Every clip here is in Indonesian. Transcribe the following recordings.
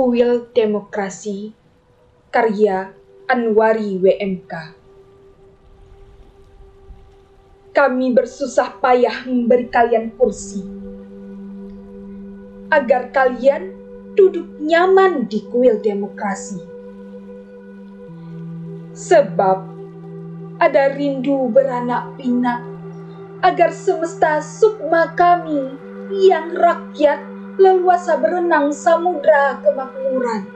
Kuil Demokrasi, karya Anwari WMK. Kami bersusah payah memberi kalian kursi, agar kalian duduk nyaman di kuil demokrasi. Sebab ada rindu beranak pinak, agar semesta sukma kami yang rakyat leluasa berenang samudra kemakmuran.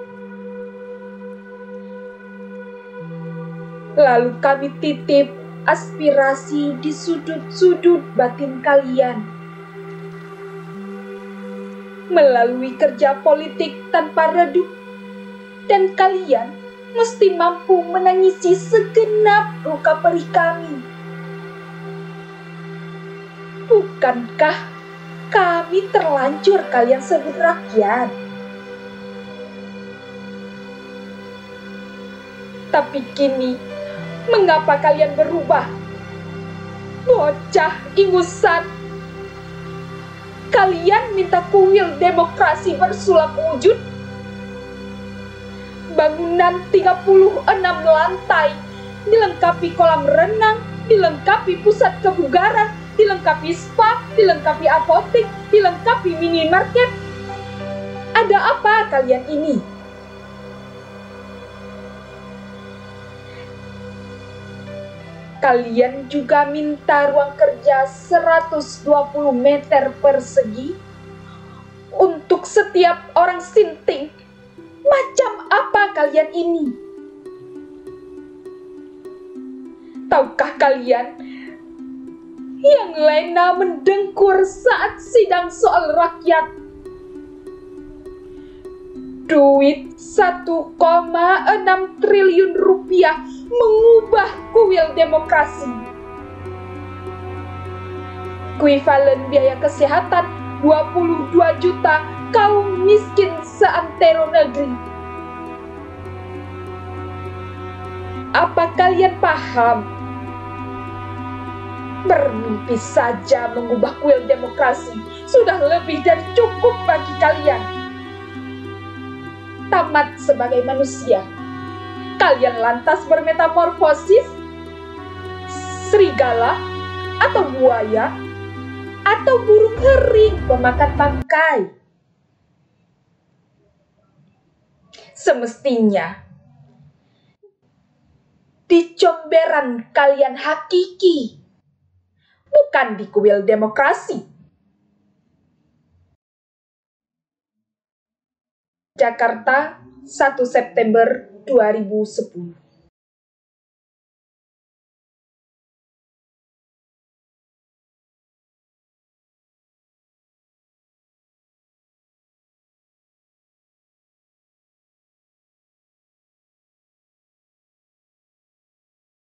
Lalu kami titip aspirasi di sudut-sudut batin kalian. Melalui kerja politik tanpa redup, dan kalian mesti mampu menangisi segenap luka perih kami. Bukankah kami terlanjur kalian sebut rakyat? Tapi kini, mengapa kalian berubah? Bocah ingusan, kalian minta kuil demokrasi bersulap wujud? Bangunan 36 lantai, dilengkapi kolam renang, dilengkapi pusat kebugaran, dilengkapi spa, dilengkapi apotek, dilengkapi minimarket. Ada apa kalian ini? Kalian juga minta ruang kerja 120 meter persegi untuk setiap orang sinting. Macam apa kalian ini? Tahukah kalian, yang lena mendengkur saat sidang soal rakyat, duit 1,6 triliun rupiah mengubah kuil demokrasi. Kuivalen biaya kesehatan 22 juta kaum miskin seantero negeri. Apa kalian paham? Bermimpi saja mengubah kuil demokrasi sudah lebih dari cukup bagi kalian. Tamat sebagai manusia, kalian lantas bermetamorfosis serigala atau buaya atau burung hering pemakan bangkai. Semestinya di comberan kalian hakiki, bukan di kuil demokrasi. Jakarta, 1 September 2010.